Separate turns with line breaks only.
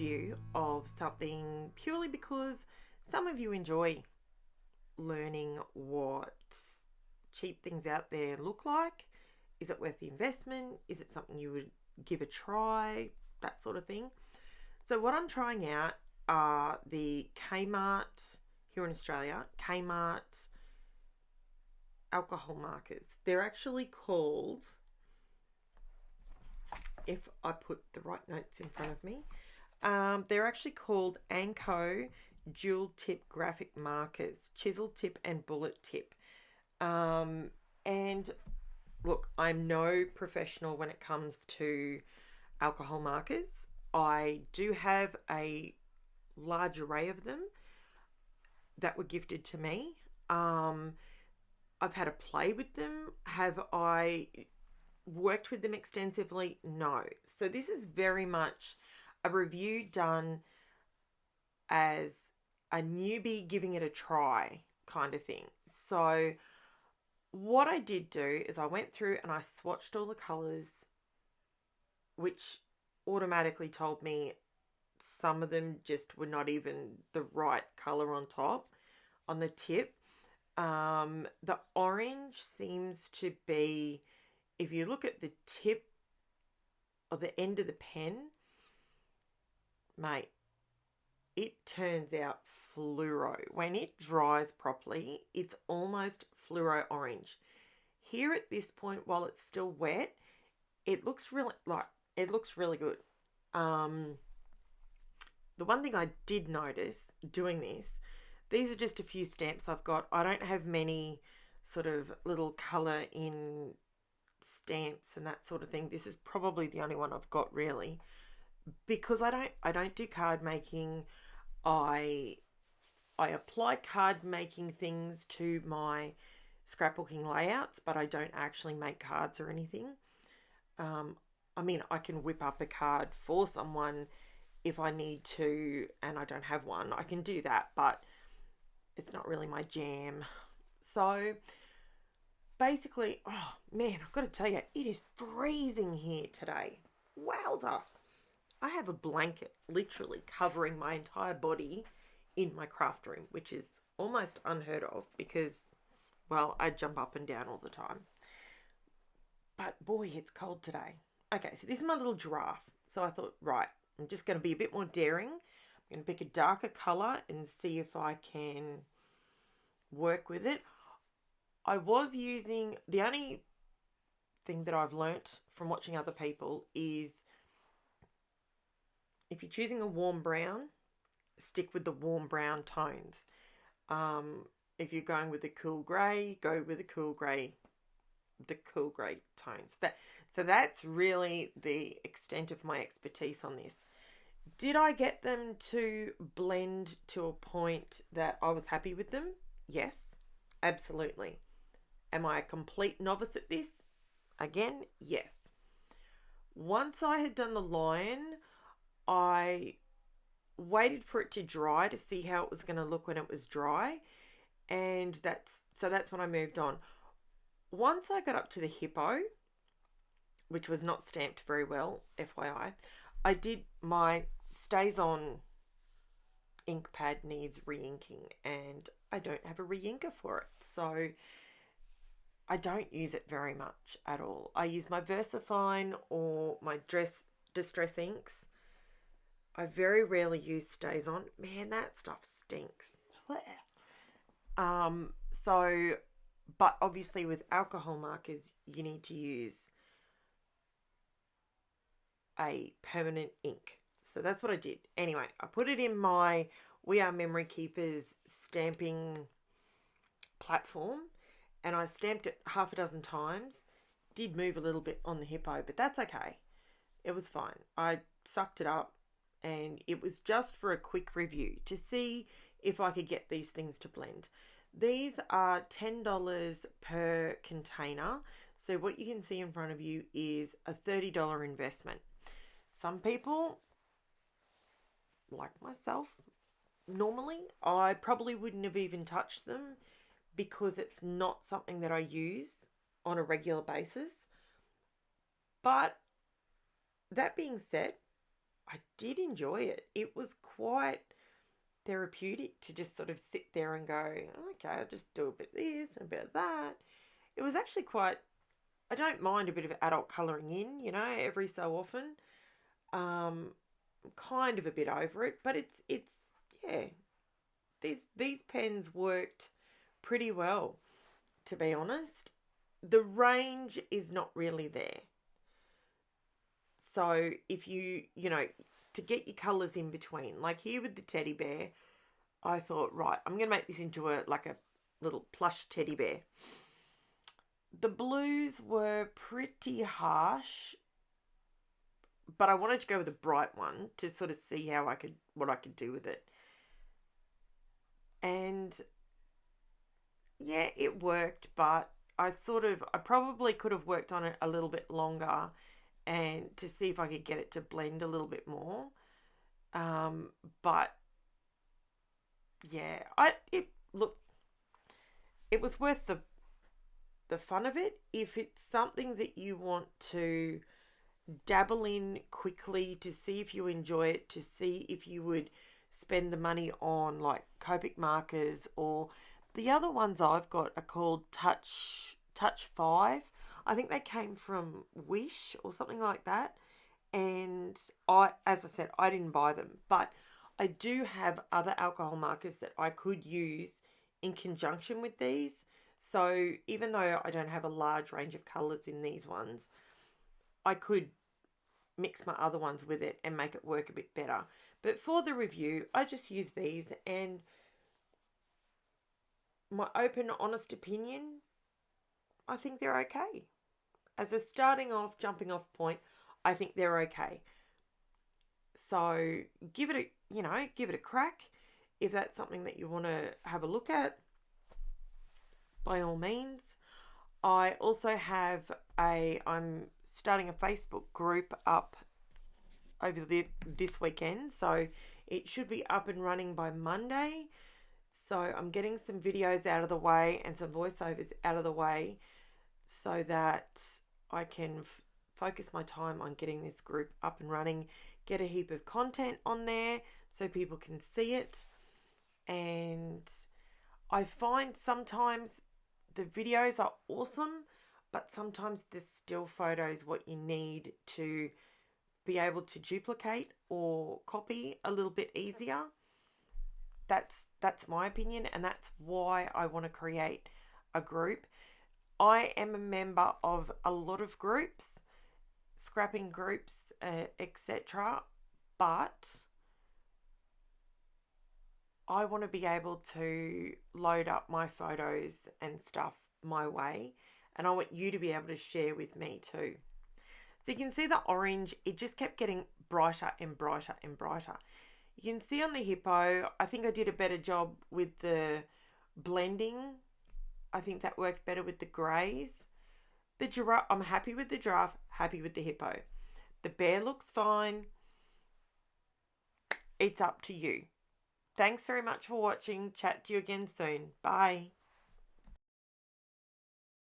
review of something purely because some of you enjoy learning what cheap things out there look like. Is it worth the investment? Is it something you would give a try? That sort of thing. So what I'm trying out are the Kmart, here in Australia, Kmart alcohol markers. They're actually called, if I put the right notes in front of me, they're actually called ANCO dual tip graphic markers, chisel tip and bullet tip. And look, I'm no professional when it comes to alcohol markers. I do have a large array of them that were gifted to me. I've had a play with them. Have I worked with them extensively? No. So this is very much a review done as a newbie giving it a try kind of thing. So what I did do is I went through and I swatched all the colours, which automatically told me some of them just were not even the right colour on top, on the tip. The orange seems to be, if you look at the tip or the end of the pen, mate, it turns out fluoro. When it dries properly, it's almost fluoro orange. Here at this point, while it's still wet, it looks really good. The one thing I did notice doing this, these are just a few stamps I've got. I don't have many sort of little colour in stamps and that sort of thing. This is probably the only one I've got really, because I don't do card making. I apply card making things to my scrapbooking layouts, but I don't actually make cards or anything. I mean, I can whip up a card for someone if I need to and I don't have one. I can do that, but it's not really my jam. So basically, oh man, I've got to tell you, it is freezing here today. Wowza. I have a blanket literally covering my entire body in my craft room, which is almost unheard of because, well, I jump up and down all the time. But boy, it's cold today. Okay, so this is my little giraffe. So I thought, right, I'm just going to be a bit more daring. I'm going to pick a darker colour and see if I can work with it. I was using, the only thing that I've learnt from watching other people is if you're choosing a warm brown, stick with the warm brown tones. If you're going with a cool grey, go with the cool grey tones. So that's really the extent of my expertise on this. Did I get them to blend to a point that I was happy with them? Yes, absolutely. Am I a complete novice at this? Again, yes. Once I had done the line, I waited for it to dry to see how it was going to look when it was dry, and that's when I moved on. Once I got up to the hippo, which was not stamped very well, FYI, I did my Stays On ink pad needs re-inking, and I don't have a re-inker for it, so I don't use it very much at all. I use my VersaFine or my Distress inks. I very rarely use Stays On. Man, that stuff stinks. But obviously with alcohol markers, you need to use a permanent ink. So that's what I did. Anyway, I put it in my We Are Memory Keepers stamping platform, and I stamped it half a dozen times. Did move a little bit on the hippo, but that's okay. It was fine. I sucked it up, and it was just for a quick review to see if I could get these things to blend. These are $10 per container. So what you can see in front of you is a $30 investment. Some people, like myself, normally, I probably wouldn't have even touched them because it's not something that I use on a regular basis. But that being said, I did enjoy it. It was quite therapeutic to just sort of sit there and go, okay, I'll just do a bit of this and a bit of that. It was actually quite, I don't mind a bit of adult colouring in, every so often. Kind of a bit over it, but it's yeah, these pens worked pretty well, to be honest. The range is not really there. So if to get your colours in between, like here with the teddy bear, I thought, right, I'm going to make this into a little plush teddy bear. The blues were pretty harsh, but I wanted to go with a bright one to sort of see what I could do with it. And yeah, it worked, but I probably could have worked on it a little bit longer and to see if I could get it to blend a little bit more. But yeah, it was worth the fun of it. If it's something that you want to dabble in quickly to see if you enjoy it, to see if you would spend the money on like Copic markers, or the other ones I've got are called Touch 5. I think they came from Wish or something like that. And as I said, I didn't buy them, but I do have other alcohol markers that I could use in conjunction with these. So even though I don't have a large range of colours in these ones, I could mix my other ones with it and make it work a bit better. But for the review, I just use these, and my open, honest opinion, I think they're okay. As a jumping off point, I think they're okay. So give it a crack. If that's something that you want to have a look at, by all means. I also have I'm starting a Facebook group up over this weekend, so it should be up and running by Monday. So I'm getting some videos out of the way and some voiceovers out of the way so that I can focus my time on getting this group up and running, get a heap of content on there so people can see it. And I find sometimes the videos are awesome, but sometimes the still photos what you need to be able to duplicate or copy a little bit easier. That's my opinion, and that's why I want to create a group. I am a member of a lot of groups, scrapping groups, etc. But I want to be able to load up my photos and stuff my way, and I want you to be able to share with me too. So you can see the orange, it just kept getting brighter and brighter and brighter. You can see on the hippo, I think I did a better job with the blending. I think that worked better with the greys. The giraffe, I'm happy with the giraffe, happy with the hippo. The bear looks fine. It's up to you. Thanks very much for watching. Chat to you again soon. Bye.